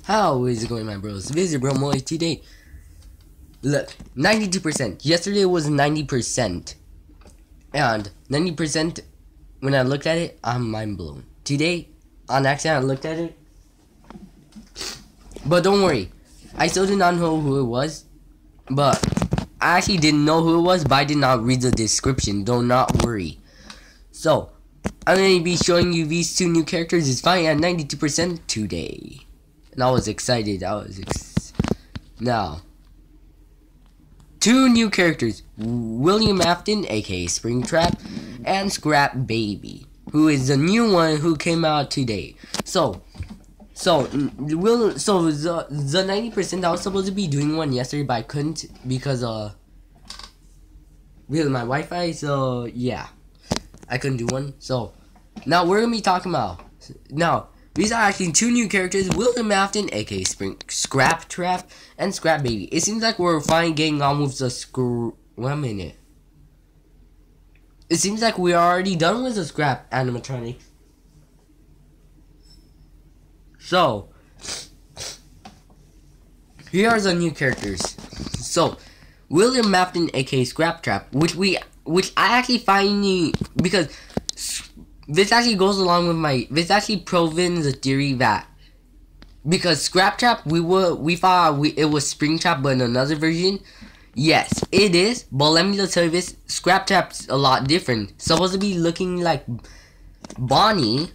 How is it going, my bros? Visit Bro Moy today. Look, 92%. Yesterday it was 90%. And 90%, when I looked at it, I'm mind blown. Today, on accident, I looked at it. But don't worry, I still did not know who it was. But I actually didn't know who it was, but I did not read the description. Do not worry. So, I'm going to be showing you these two new characters. It's fine at 92% today. And I was excited. Now, two new characters. William Afton, aka Springtrap, and Scrap Baby, who is the new one who came out today. So the 90%, I was supposed to be doing one yesterday, but I couldn't because with my Wi-Fi. So yeah, I couldn't do one. So now we're gonna be talking about these are actually two new characters: William Afton, aka Scrap Trap, and Scrap Baby. It seems like we're finally getting on with the Wait a minute. It seems like we're already done with the Scrap animatronics. So, here are the new characters. So, William Afton, aka Scrap Trap, which I actually find because this actually goes along with this actually proven the theory that because Scrap Trap we thought it was Springtrap, but in another version. Yes, it is, but let me just tell you this: Scrap Trap's a lot different. Supposed to be looking like Bonnie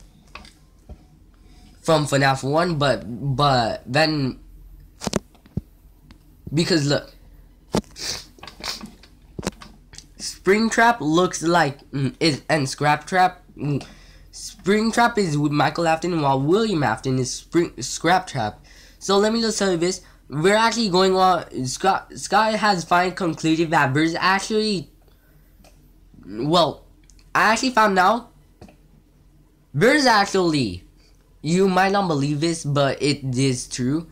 from FNAF 1, but then because look, Springtrap looks like and Scrap Trap. Springtrap is with Michael Afton, while William Afton is Scrap Trap. So let me just tell you this: we're actually going on. Sky has finally concluded that there's actually, well, I actually found out there's actually. You might not believe this, but it is true.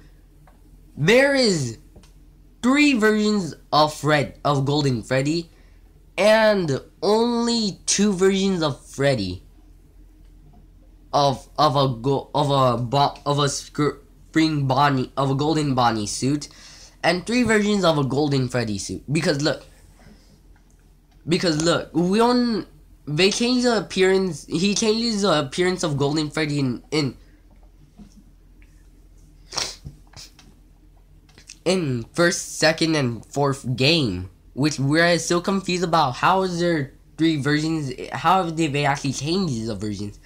There is 3 versions of Golden Freddy, and only 2 versions of Freddy. Of a Golden Bonnie suit, and 3 versions of a Golden Freddy suit. Because look, they changed the appearance. He changes the appearance of Golden Freddy in first, second, and fourth game, which we're still confused about. How is there 3 versions? How did they actually change the versions?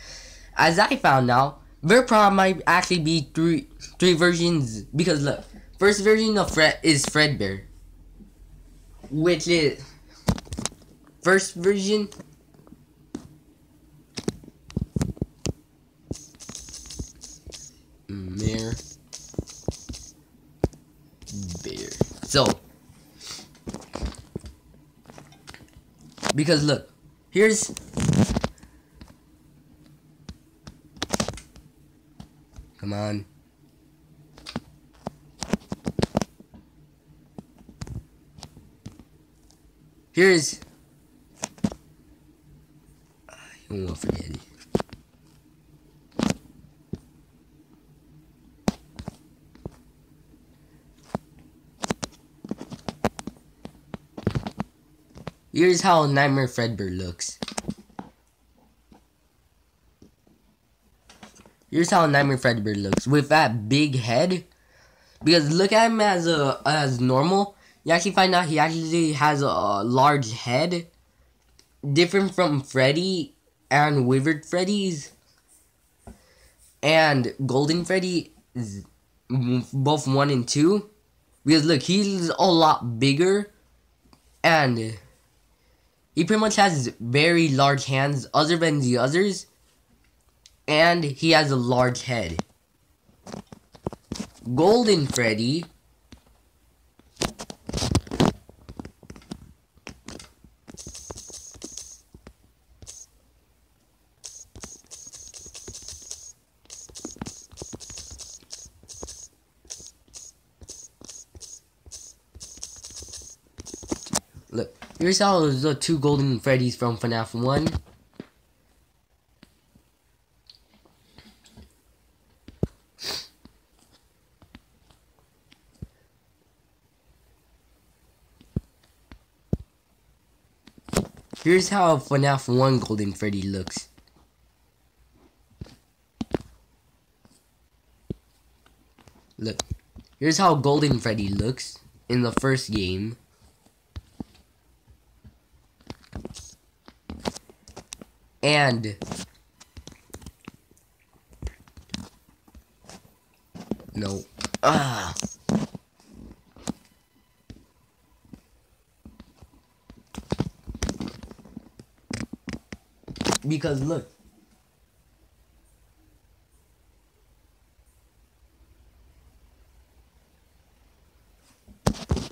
As I found out, there probably might actually be three versions, because look, first version of Fred is Fredbear, which is first version. Bear. So, because look, here's. Come on. Here's. You won't forget it. Here's how Nightmare Fredbear looks. Here's how Nightmare Fredbear looks with that big head. Because look at him as normal. You actually find out he actually has a large head, different from Freddy and Withered Freddy's and Golden Freddy, both 1 and 2. Because look, he's a lot bigger, and he pretty much has very large hands other than the others. And he has a large head. Golden Freddy look, here's how the 2 Golden Freddys from FNAF 1. Here's how FNAF 1 Golden Freddy looks. Look, here's how Golden Freddy looks in the first game. And no. Because look.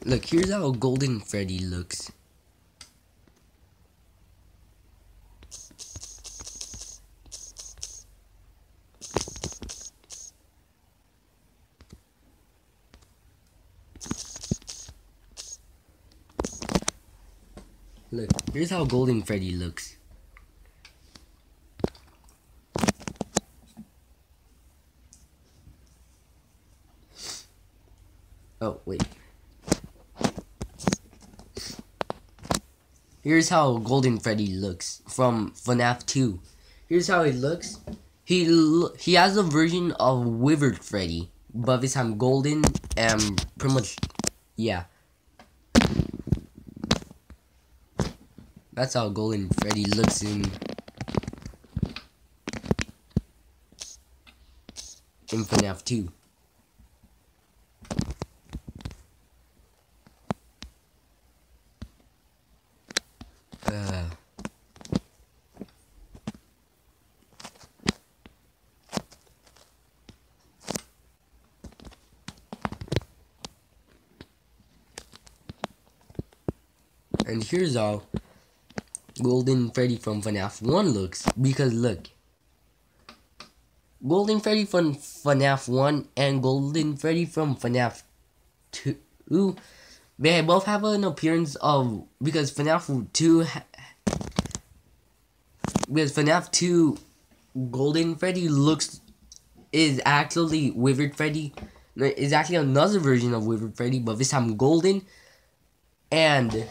Look, here's how Golden Freddy looks. Look, here's how Golden Freddy looks. Oh, wait. Here's how Golden Freddy looks from FNAF 2. Here's how he looks. He has a version of Withered Freddy, but this time golden and pretty much, yeah. That's how Golden Freddy looks in FNAF 2. And here's how Golden Freddy from FNAF 1 looks. Because look, Golden Freddy from FNAF 1 and Golden Freddy from FNAF 2, they both have an appearance of, because FNAF 2 Golden Freddy is actually Withered Freddy. Is actually another version of Withered Freddy, but this time golden. And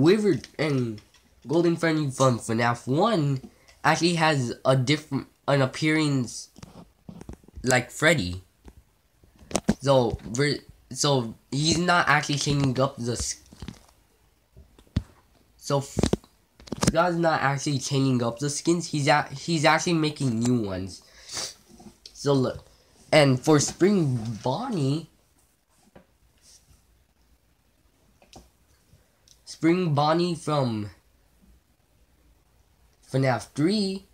Withered and Golden Freddy from FNAF 1 actually has an appearance like Freddy. So he's not actually changing up the. So God's not actually changing up the skins. He's actually making new ones. So look, and for Spring Bonnie from FNAF 3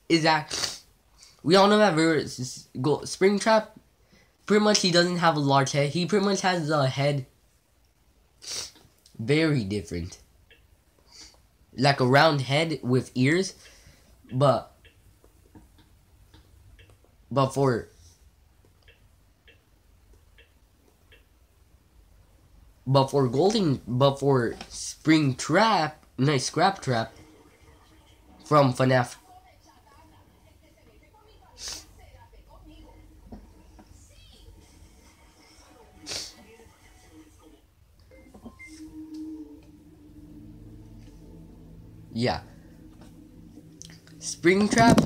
is that we all know that Springtrap, pretty much he doesn't have a large head. He pretty much has a head very different, like a round head with ears, but for Springtrap, Scrap Trap from FNAF. Yeah. Springtrap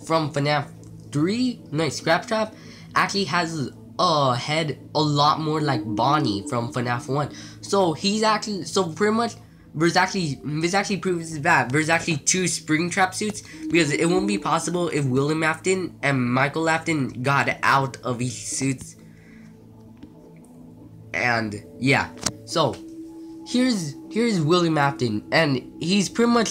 from FNAF 3, Scrap Trap, actually has a head a lot more like Bonnie from FNAF 1. So he's actually, pretty much, this actually proves that there's actually two Springtrap suits, because it won't be possible if William Afton and Michael Afton got out of these suits. And yeah, so here's William Afton, and he's pretty much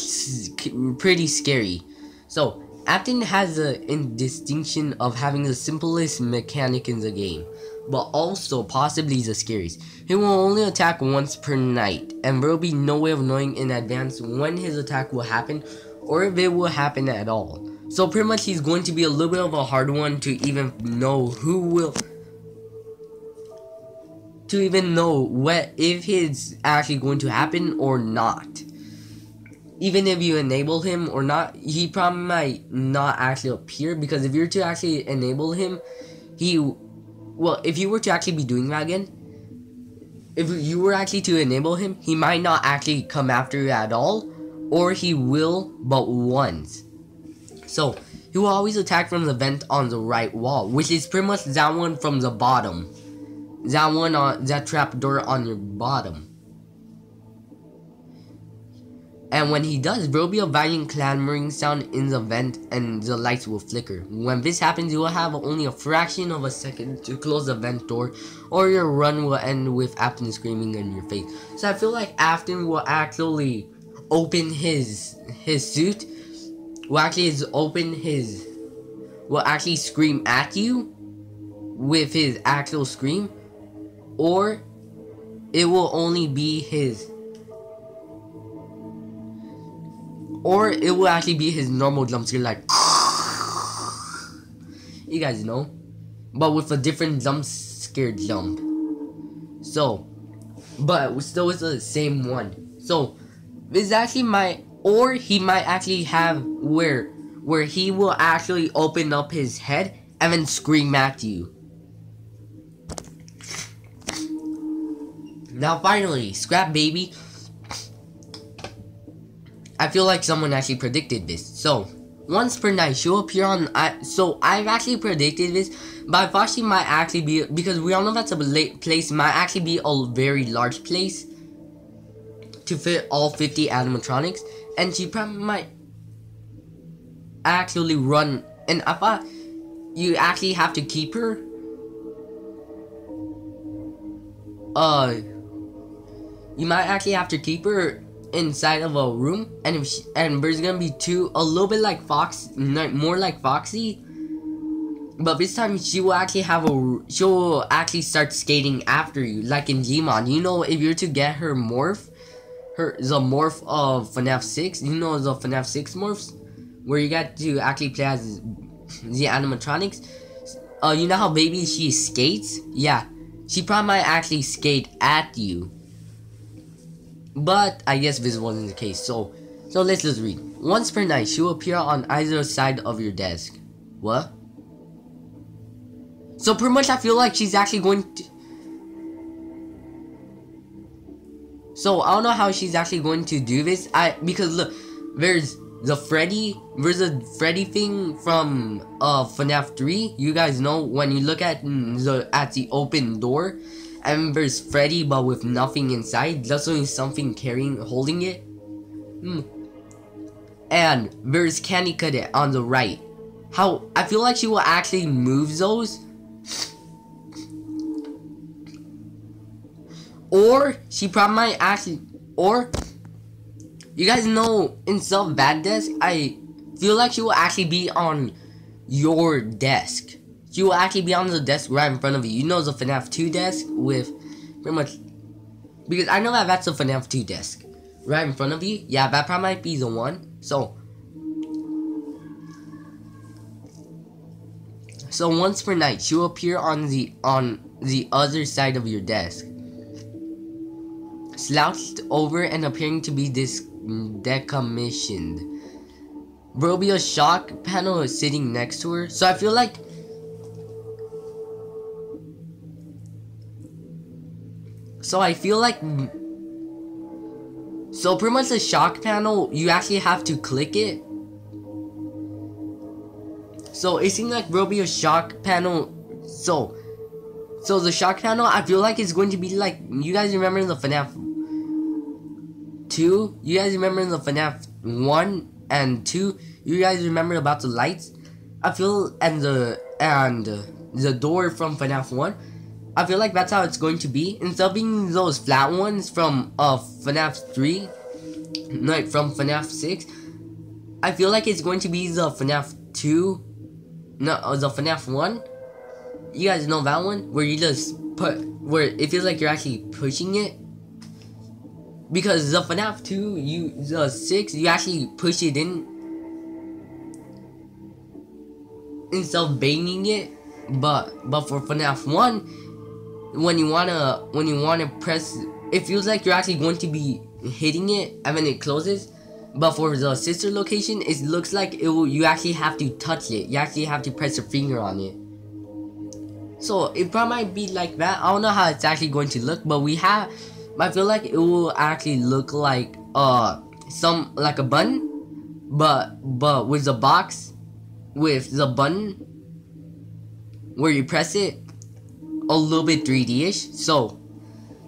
pretty scary. So Afton has the distinction of having the simplest mechanic in the game, but also possibly the scariest. He will only attack once per night, and there will be no way of knowing in advance when his attack will happen, or if it will happen at all. So pretty much he's going to be a little bit of a hard one to even know if it's actually going to happen or not. Even if you enable him or not, he probably might not actually appear, because if you're to actually enable him, if you were to actually be doing that again, if you were actually to enable him, he might not actually come after you at all, or he will, but once. So he will always attack from the vent on the right wall, which is pretty much that one from the bottom. That one on that trap door on your bottom. And when he does, there will be a violent clamoring sound in the vent and the lights will flicker. When this happens, you will have only a fraction of a second to close the vent door, or your run will end with Afton screaming in your face. So I feel like Afton will actually open his suit, will actually scream at you with his actual scream, or it will only be his, or it will actually be his normal jump scare, like you guys know, but with a different jump scare jump. So, but still it's the same one. So this is actually or he might actually have where he will actually open up his head and then scream at you. Now finally, Scrap Baby. I feel like someone actually predicted this. So, once per night, she'll appear on... So, I've actually predicted this, but I thought she might actually be... Because we all know that's a place, might actually be a very large place to fit all 50 animatronics. And she probably might actually run... And I thought you actually have to keep her. You might actually have to keep her inside of a room, and there's gonna be a little bit like more like Foxy, but this time she will actually she'll actually start skating after you, like in Gmon. You know, if you're to get her morph, the morph of FNAF 6, you know, the FNAF 6 morphs, where you get to actually play as the animatronics. You know how Baby, she skates? Yeah, she probably might actually skate at you. But I guess this wasn't the case, so let's just read. Once per night, she will appear on either side of your desk. What? So pretty much I feel like she's actually going to... So I don't know how she's actually going to do this. Because look, there's a Freddy thing from FNAF 3. You guys know when you look at the open door, and there's Freddy but with nothing inside, just only something holding it. And there's Candy Cadet on the right. How I feel like she will actually move those, or she probably might actually, or you guys know in Self Bad Desk, I feel like she will actually be on your desk. She will actually be on the desk right in front of you. You know the FNAF 2 desk with pretty much, because I know that that's the FNAF 2 desk right in front of you. Yeah, that probably might be the one. So once per night, she will appear on the other side of your desk, slouched over and appearing to be decommissioned. There will be a shock panel sitting next to her. So I feel like, so pretty much the shock panel, you actually have to click it. So it seems like there'll be a shock panel. So the shock panel, I feel like it's going to be like, you guys remember the FNAF 2? You guys remember the FNAF 1 and 2? You guys remember about the lights? I feel, and the door from FNAF 1. I feel like that's how it's going to be. Instead of being those flat ones from FNAF 3, like from FNAF 6, I feel like it's going to be the FNAF 2, no, the FNAF 1. You guys know that one? Where you just where it feels like you're actually pushing it. Because the FNAF 2, the 6, you actually push it in instead of banging it. But for FNAF 1, when you wanna press, it feels like you're actually going to be hitting it and then it closes. But for the sister location, it looks like you actually have to touch it. You actually have to press your finger on it. So it probably might be like that. I don't know how it's actually going to look, but I feel like it will actually look like some like a button, but with the box with the button where you press it a little bit 3D-ish. So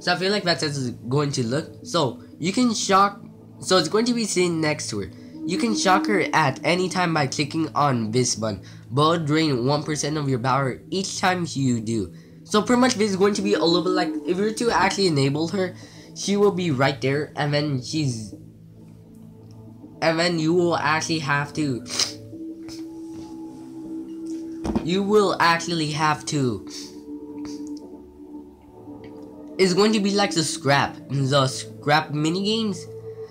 I feel like that's how it's going to look. So you can shock. So it's going to be sitting next to her. You can shock her at any time by clicking on this button, but it'll drain 1% of your power each time you do. So pretty much this is going to be a little bit like, if you were to actually enable her, she will be right there, and then you will actually have to, it's going to be like the scrap mini games.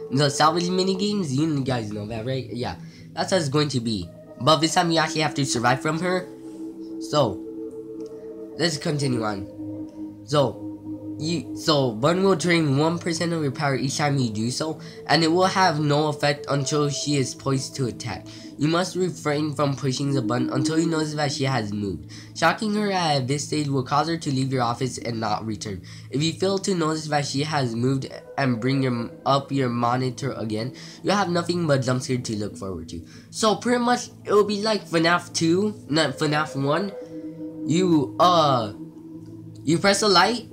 The salvage mini games, you guys know that, right? Yeah, that's how it's going to be. But this time you actually have to survive from her. So let's continue on. So Bun will drain 1% of your power each time you do so, and it will have no effect until she is poised to attack. You must refrain from pushing the button until you notice that she has moved. Shocking her at this stage will cause her to leave your office and not return. If you fail to notice that she has moved and bring up your monitor again, you have nothing but jump scare to look forward to. So pretty much it will be like FNAF 2, not FNAF 1. You press a light.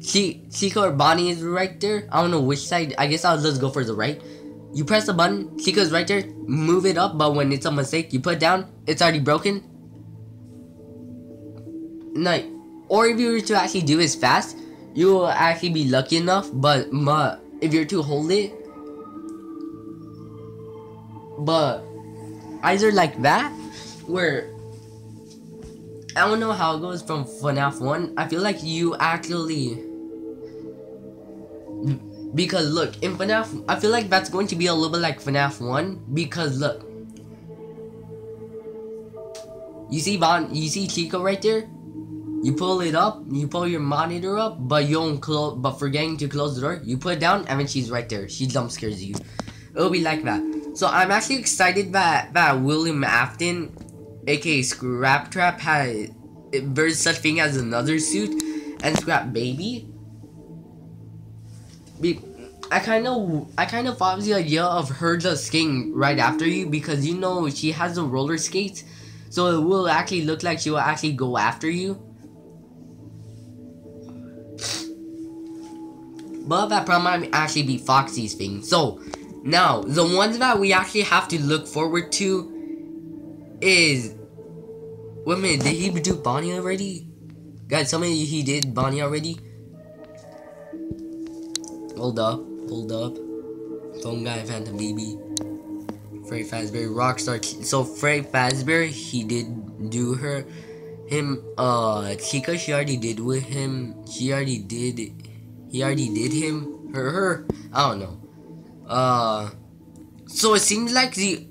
Chica or Bonnie is right there. I don't know which side. I guess I'll just go for the right. You press the button. Chica's right there. Move it up, but when it's a mistake, you put it down. It's already broken. No, or if you were to actually do this fast, you will actually be lucky enough. But if you're to hold it, but either like that, where I don't know how it goes from FNAF 1. I feel like you actually, because look, in FNAF, I feel like that's going to be a little bit like FNAF 1, because look, you see Chica right there. You pull it up, you pull your monitor up, but you don't close. But forgetting to close the door, you put it down, and then she's right there. She jump scares you. It'll be like that. So I'm actually excited that William Afton, aka Scrap Trap, there's such thing as another suit, and Scrap Baby. I kind of thought of the idea of her just skating right after you, because you know she has the roller skates, so it will actually look like she will actually go after you. But that probably might actually be Foxy's thing. So now the ones that we actually have to look forward to is, wait a minute, did he do Bonnie already? Guys, tell me he did Bonnie already. Hold up. Phone Guy, Phantom Baby, Freddy Fazbear, Rockstar. So Freddy Fazbear, he did do him. Chica, she already did with him. He already did him. Her. I don't know. So it seems like the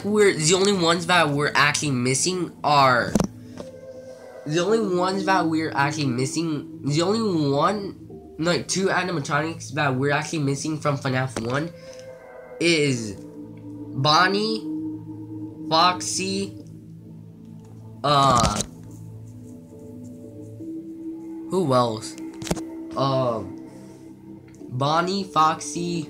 we're the only ones that we're actually missing are. The only two animatronics that we're actually missing from FNAF 1 is Bonnie, Foxy, who else? Bonnie, Foxy,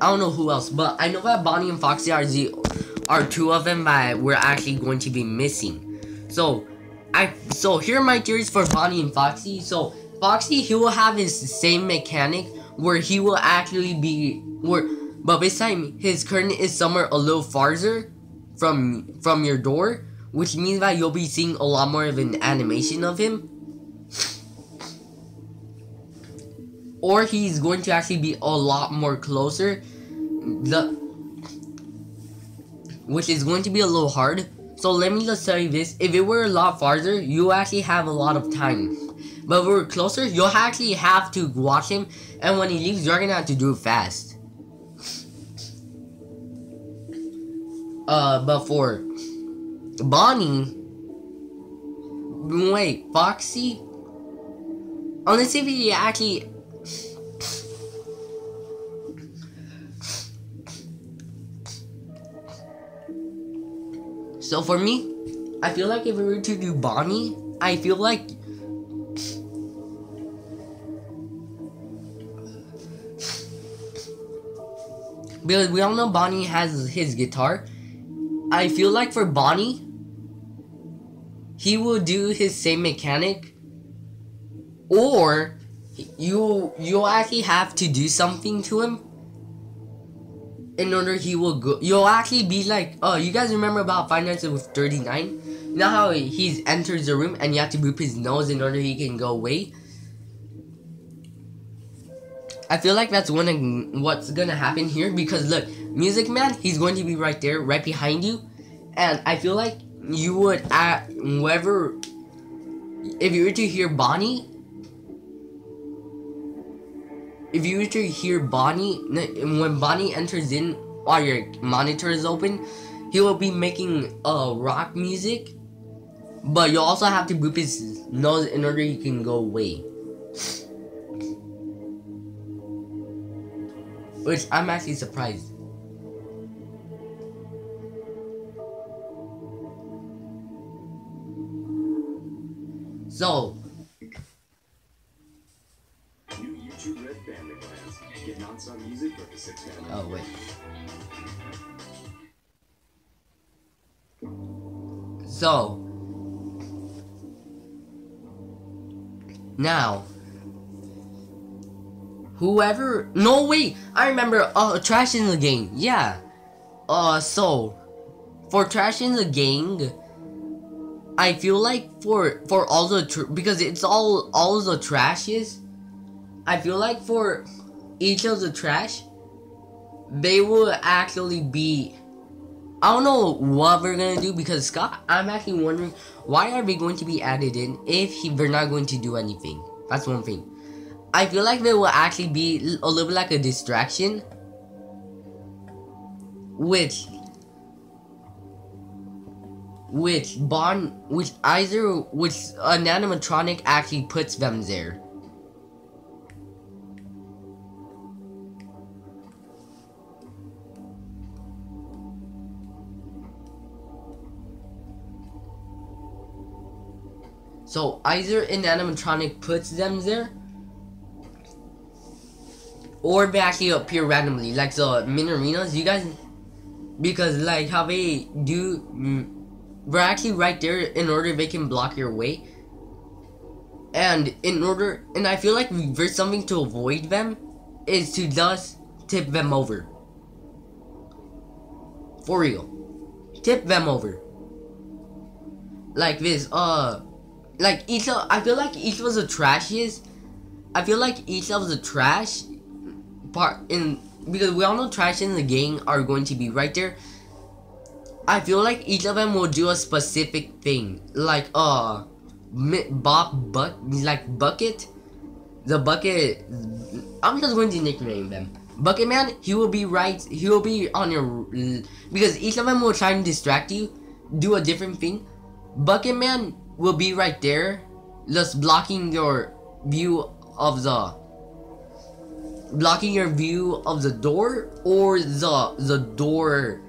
I don't know who else, but I know that Bonnie and Foxy are two of them that we're actually going to be missing. So here are my theories for Bonnie and Foxy. So Foxy, he will have his same mechanic where he will actually be but this time his curtain is somewhere a little farther from your door, which means that you'll be seeing a lot more of an animation of him. Or he's going to actually be a lot more closer, which is going to be a little hard. So let me just tell you this: if it were a lot farther, you actually have a lot of time. But if we're closer, you'll actually have to watch him, and when he leaves, you're gonna have to do it fast. But for Bonnie, wait, Foxy? Oh, let's see if he actually. So for me, I feel like if we were to do Bonnie, I feel like because we all know Bonnie has his guitar. I feel like for Bonnie, he will do his same mechanic, or you'll actually have to do something to him in order he will go. You'll actually be like, oh, you guys remember about Five Nights with 39? You know how he enters the room and you have to boop his nose in order he can go away? I feel like that's what's gonna happen here, because look, Music Man, he's going to be right there, right behind you, and I feel like you would whoever, if you were to hear Bonnie, when Bonnie enters in while your monitor is open, he will be making rock music, but you also have to boop his nose in order he can go away. Which I'm actually surprised. So, new YouTube Red family plans. Get non-stop music for the 6 family. oh wait. So, now, whoever, no wait, I remember, Trash in the Gang, yeah. So, for Trash in the Gang, I feel like for all the, because it's all the trashes, I feel like for each of the trash, they will actually be, I don't know what we're gonna do, because Scott, I'm actually wondering, why are they going to be added in if they're not going to do anything? That's one thing. I feel like they will actually be a little bit like a distraction, which an animatronic actually puts them there. So either an animatronic puts them there, or they actually appear randomly, like the Minorinos, you guys, because like how they do, we're actually right there in order they can block your way, and I feel like there's something to avoid them, is to just tip them over. For real, tip them over. Like this, like I feel like each of the trashes, I feel like each of the trash because we all know Trash in the Gang are going to be right there. I feel like each of them will do a specific thing, like Bucket, the Bucket. I'm just going to nickname them Bucket Man. He will be on your, because each of them will try and distract you, do a different thing. Bucket Man will be right there, just blocking your view of the door, or the door,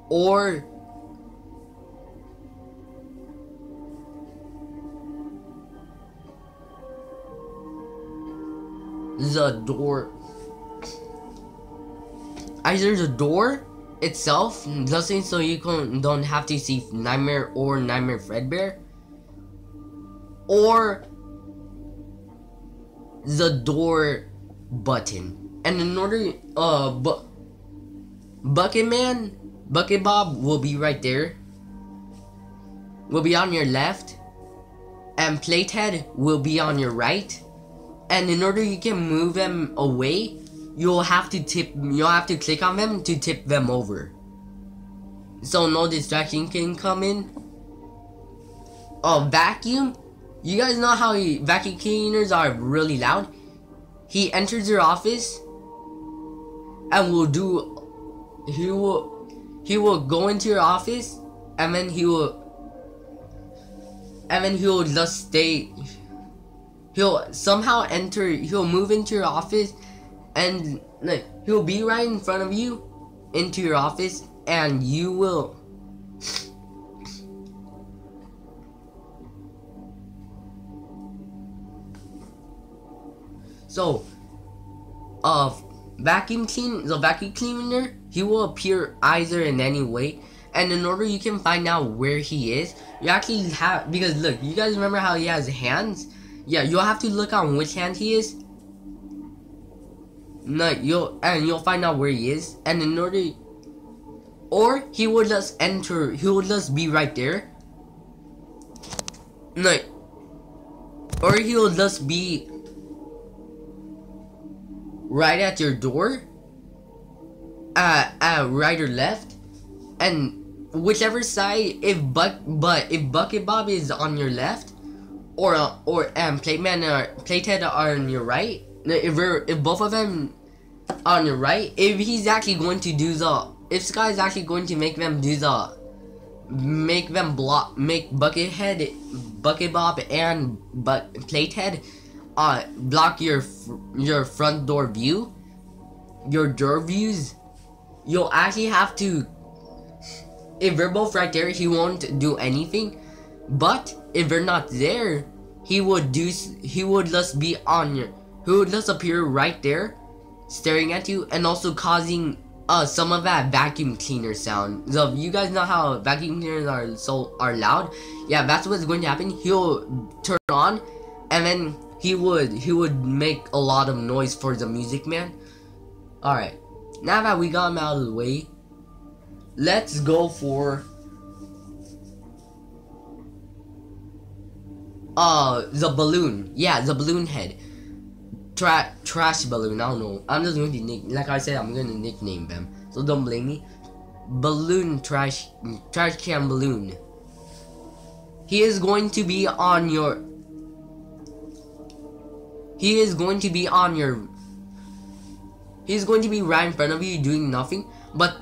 or the door, either the door itself, just so you don't have to see Nightmare or Nightmare Fredbear, or the door button. And in order, Bucket Bob will be right there, will be on your left, and Platehead will be on your right. And in order you can move them away, you'll have to click on them to tip them over, so no distraction can come in. Vacuum, you guys know how vacuum cleaners are really loud. He enters your office and he will go into your office and then he will just stay. He'll somehow enter. He'll move into your office, and like he'll be right in front of you, into your office, and you will. So, the vacuum cleaner, he will appear either in any way, and in order you can find out where he is, you actually have, because look, you guys remember how he has hands? Yeah, you'll have to look on which hand he is. No, you'll find out where he is, and in order, or he will just enter, he will just be right there. No, or he will just be right at your door, right or left, and whichever side. If Bucket Bob is on your left, or Playhead are on your right, if both of them are on your right, if he's actually going to do if Sky is actually going to make them make Bucket Bob and Playhead block your front door view, your door views, you'll actually have to. If they're both right there, he won't do anything. But if they're not there, he would just be on your. He would just appear right there, staring at you, and also causing some of that vacuum cleaner sound. So you guys know how vacuum cleaners are loud. Yeah, that's what's going to happen. He'll turn on, and then he would make a lot of noise for the Music Man. Alright, now that we got him out of the way, let's go for the balloon. Yeah, the balloon head. Trash balloon, I don't know. I'm just going to like I said, I'm going to nickname them, so don't blame me. Balloon, trash can balloon. He is going to be on your. He's going to be right in front of you doing nothing, but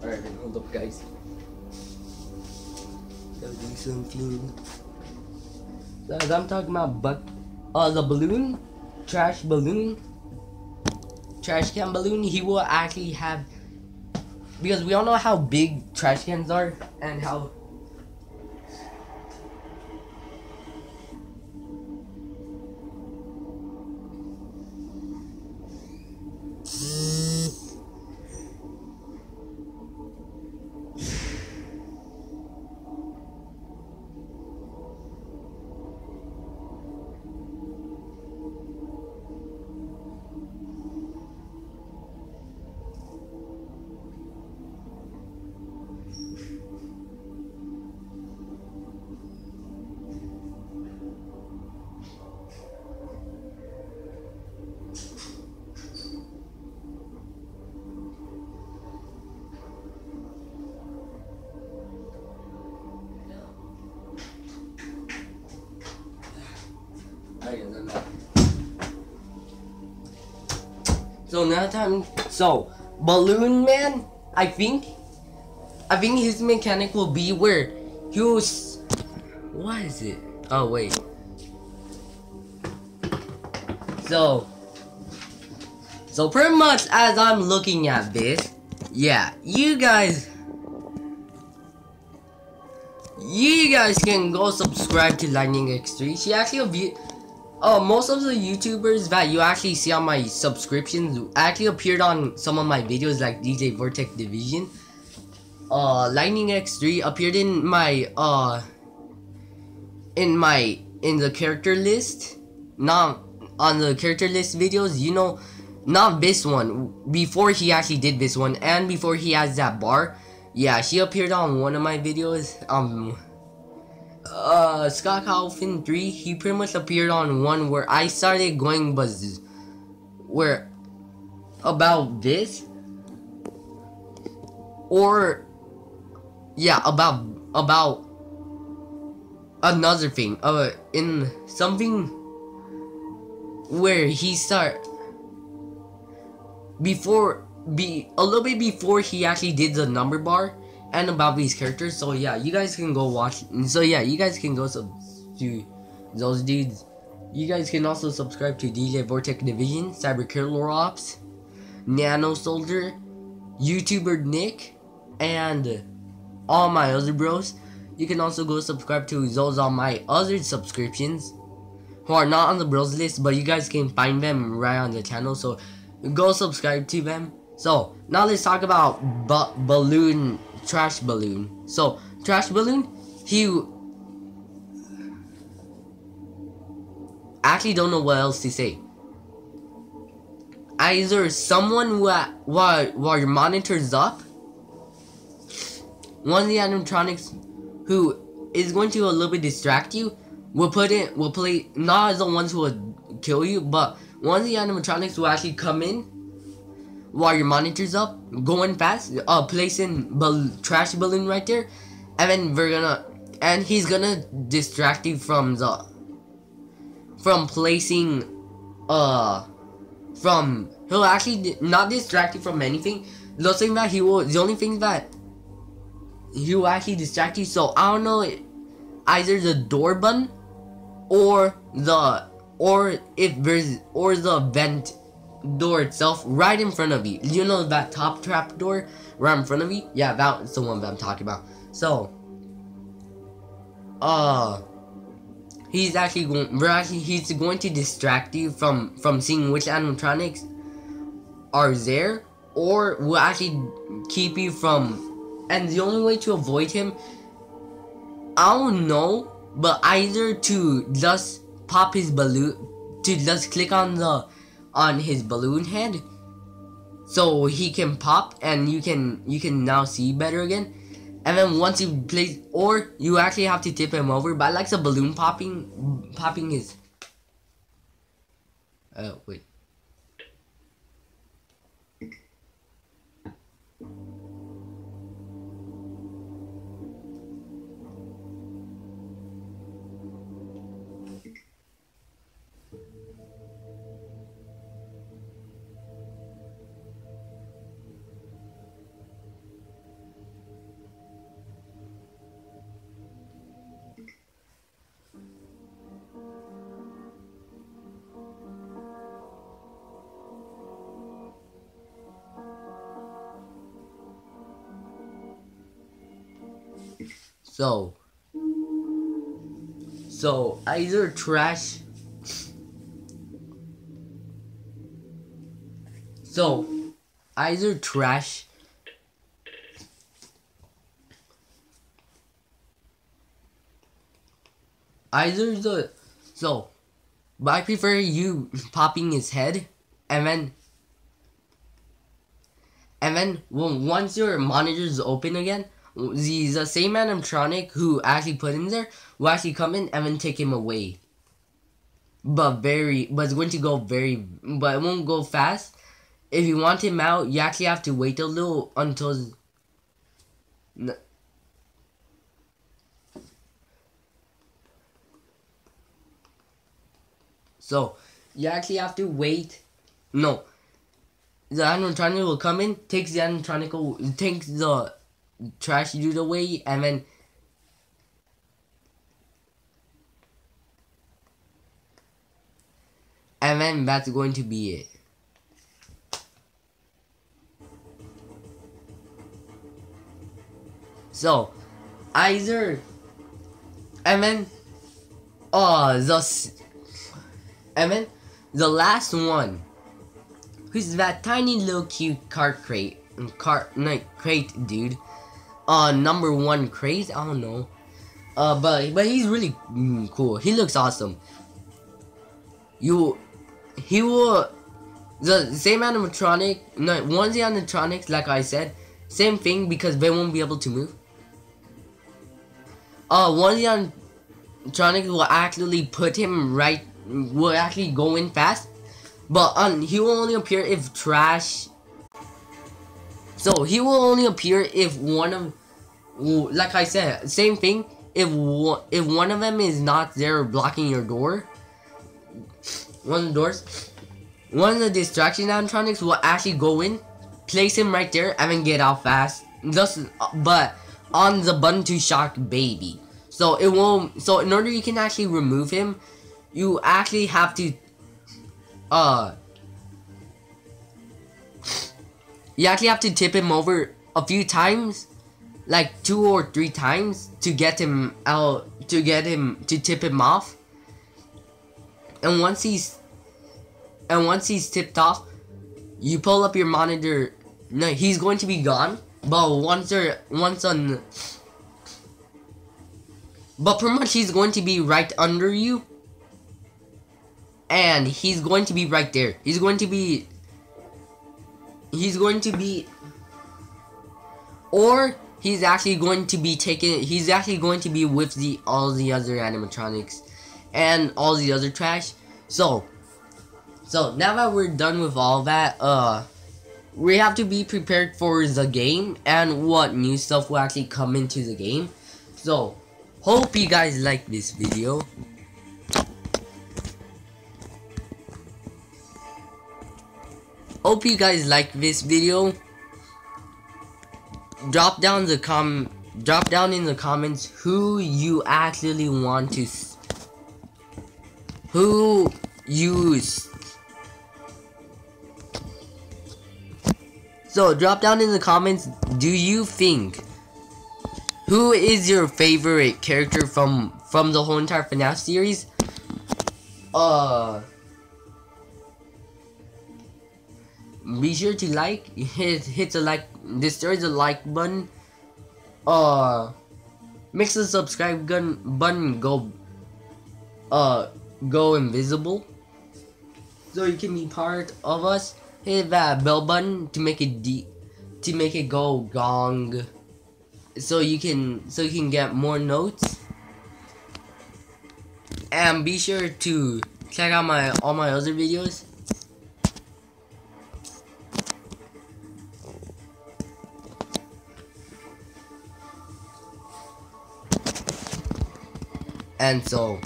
alright, hold up, guys. Gotta do something. So as I'm talking about, the balloon, trash can balloon, he will actually have, because we all know how big trash cans are and how. So another time, so Balloon Man, I think his mechanic will be where he was. What is it? Oh wait. So pretty much as I'm looking at this, yeah, you guys can go subscribe to Lightning X3. She actually most of the YouTubers that you actually see on my subscriptions actually appeared on some of my videos, like DJ Vortex Division. Lightning X3 appeared in my in the character list, not on the character list videos, you know, not this one, before he actually did this one, and before he has that bar. Yeah, she appeared on one of my videos. Scott Calvin 3, he pretty much appeared on one where I started going where about this, or yeah, about another thing, in something where he a little bit before he actually did the number bar and about these characters. So yeah, you guys can go watch. So yeah, you guys can go to those dudes. You guys can also subscribe to DJ Vortex Division, Cyber Killer Ops, Nano Soldier, YouTuber Nick, and all my other bros. You can also go subscribe to those on my other subscriptions who are not on the bros list, but you guys can find them right on the channel. So go subscribe to them. So now let's talk about Trash Balloon. So Trash Balloon, he actually don't know what else to say. Either someone while your monitor's up, one of the animatronics who is going to a little bit distract you will play, not the ones who will kill you, but one of the animatronics will actually come in while your monitor's up, going fast, placing Trash Balloon right there, and then he's gonna distract you from placing, he'll actually not distract you from anything. The only thing that he will actually distract you. So I don't know, either the door button or the vent door itself right in front of you. You know that top trap door right in front of you? Yeah, that's the one that I'm talking about. So he's going to distract you from seeing which animatronics are there, or will actually keep you from. And the only way to avoid him, I don't know, but either to just pop his balloon, to just click on his balloon head, so he can pop and you can now see better again. And then once you place, or you actually have to tip him over. But I like the balloon popping his. Wait. So either trash. So either trash. But I prefer you popping his head, and then once your monitor is open again, the same animatronic who actually put him there will actually come in and then take him away. But it's going to go but it won't go fast. If you want him out, you actually have to wait a little until. So you actually have to wait. No, the animatronic will come in, takes the trash dude away, and then that's going to be it. So either, and then the last one, who's that tiny little cute crate dude, number 1 crate, I don't know, but he's really cool. He looks awesome. He will, the same animatronic, one of the animatronics, like I said, same thing, because they won't be able to move. One of the Tronic will actually put him right, will actually go in fast, but he will only appear if trash. So he will only appear if one of, like I said, same thing. If one of them is not there blocking your door, one of the doors, one of the distraction animatronics will actually go in, place him right there, and then get out fast. Just, but on the button to shock baby. So it won't. So in order you can actually remove him, you actually have to, you actually have to tip him over a few times, like 2 or 3 times, to get him out, to tip him off. And once he's tipped off, you pull up your monitor. No, he's going to be gone. But but pretty much he's going to be right under you, and he's going to be right there. He's going to be, or he's actually going to be taken. He's actually going to be with all the other animatronics and all the other trash. So now that we're done with all that, we have to be prepared for the game and what new stuff will actually come into the game. So, hope you guys like this video. Hope you guys like this video. Drop down in the comments who you actually want to, So drop down in the comments, do you think, who is your favorite character from the whole entire FNAF series? Be sure to hit the like, destroy the like button. Makes the subscribe button go invisible, so you can be part of us. Hit that bell button to make it go gong, so you can get more notes. And be sure to check out all my other videos. And so,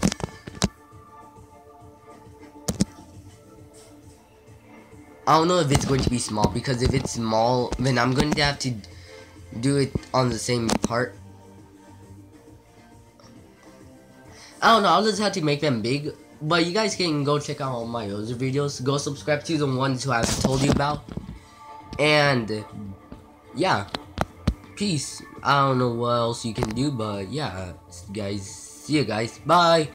I don't know if it's going to be small, because if it's small, then I'm going to have to do it on the same part. I don't know, I'll just have to make them big. But you guys can go check out all my other videos. Go subscribe to the ones who I've told you about. And, yeah. Peace. I don't know what else you can do, but yeah, guys. See you guys. Bye.